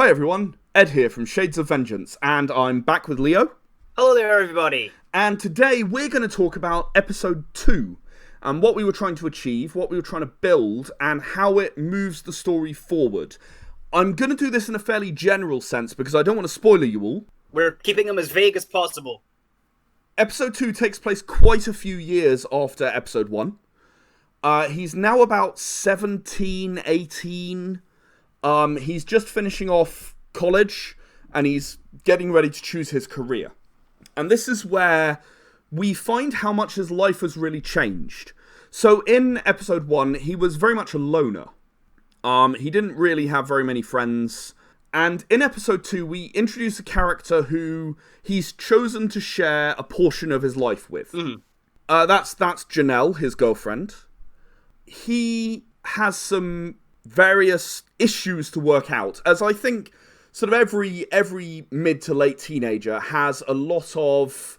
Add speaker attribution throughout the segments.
Speaker 1: Hi everyone, Ed here from Shades of Vengeance, and I'm back with Leo.
Speaker 2: Hello there, everybody.
Speaker 1: And today we're going to talk about episode 2, and what we were trying to achieve, what we were trying to build, and how it moves the story forward. I'm going to do this in a fairly general sense because I don't want to spoiler you all.
Speaker 2: We're keeping them as vague as possible.
Speaker 1: Episode 2 takes place quite a few years after episode 1. He's now about 17, 18. He's just finishing off college, and he's getting ready to choose his career. And this is where we find how much his life has really changed. So in episode 1, he was very much a loner. He didn't really have very many friends. And in episode 2, we introduce a character who he's chosen to share a portion of his life with. That's Janelle, his girlfriend. He has some various issues to work out, as I think sort of every mid to late teenager has a lot of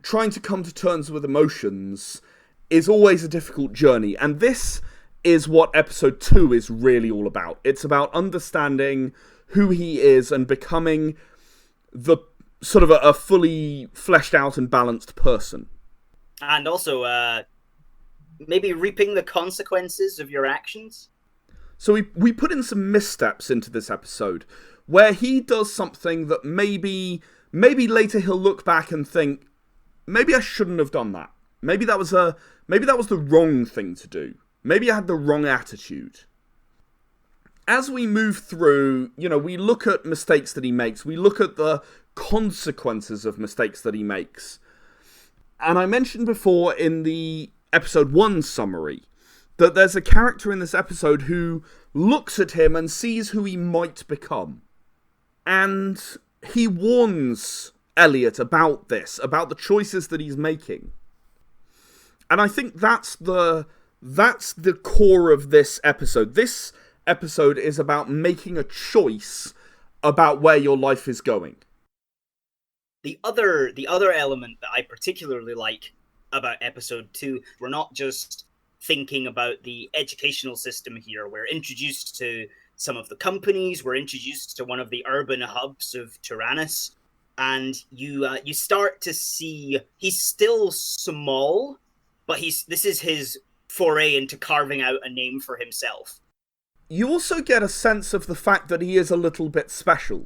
Speaker 1: trying to come to terms with emotions is always a difficult journey, and this is what episode 2 is really all about. It's about understanding who he is and becoming the sort of a fully fleshed out and balanced person.
Speaker 2: And also, maybe reaping the consequences of your actions.
Speaker 1: So we put in some missteps into this episode, where he does something that maybe later he'll look back and think, maybe I shouldn't have done that. Maybe that was the wrong thing to do. Maybe I had the wrong attitude. As we move through, we look at mistakes that he makes. We look at the consequences of mistakes that he makes. And I mentioned before in the episode 1 summary that there's a character in this episode who looks at him and sees who he might become. And he warns Elliot about this, about the choices that he's making. And I think that's the core of this episode. This episode is about making a choice about where your life is going.
Speaker 2: The other element that I particularly like about episode 2, we're not just thinking about the educational system here. We're introduced to some of the companies, we're introduced to one of the urban hubs of Tyrannus, and you start to see he's still small, but this is his foray into carving out a name for himself.
Speaker 1: You also get a sense of the fact that he is a little bit special.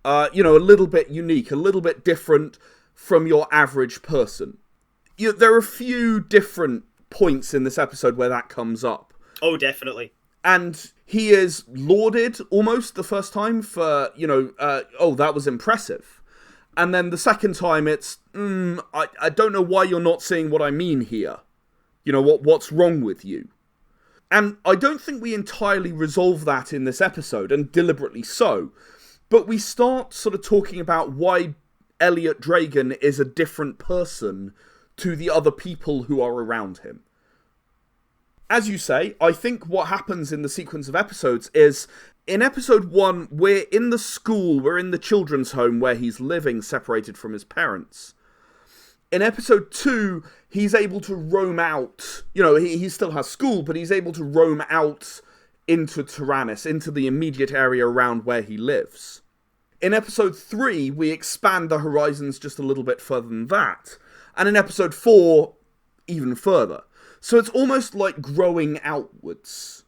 Speaker 1: A little bit unique, a little bit different from your average person. There are a few different points in this episode where that comes up.
Speaker 2: Oh, definitely.
Speaker 1: And he is lauded almost the first time for, that was impressive. And then the second time it's, I don't know why you're not seeing what I mean here. What's wrong with you? And I don't think we entirely resolve that in this episode, and deliberately so. But we start sort of talking about why Elliot Dragon is a different person to the other people who are around him. As you say, I think what happens in the sequence of episodes is, in episode 1, we're in the school, we're in the children's home where he's living separated from his parents. In episode 2, he's able to roam out, he still has school, but he's able to roam out into Tyrannus, into the immediate area around where he lives. In episode 3, we expand the horizons just a little bit further than that. And in episode 4, even further. So it's almost like growing outwards.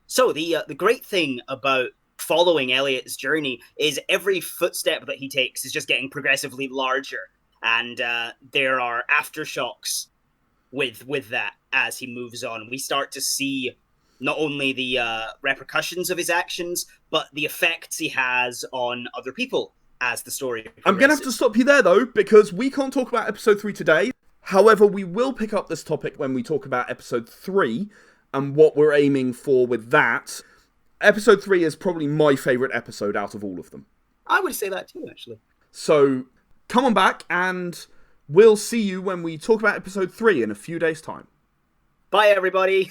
Speaker 2: So the great thing about following Elliot's journey is every footstep that he takes is just getting progressively larger. And there are aftershocks with that as he moves on. We start to see not only the repercussions of his actions, but the effects he has on other people as the story progresses.
Speaker 1: I'm going to have to stop you there, though, because we can't talk about episode 3 today. However, we will pick up this topic when we talk about episode 3 and what we're aiming for with that. Episode 3 is probably my favourite episode out of all of them.
Speaker 2: I would say that too, actually.
Speaker 1: So, come on back and we'll see you when we talk about episode 3 in a few days' time.
Speaker 2: Bye, everybody.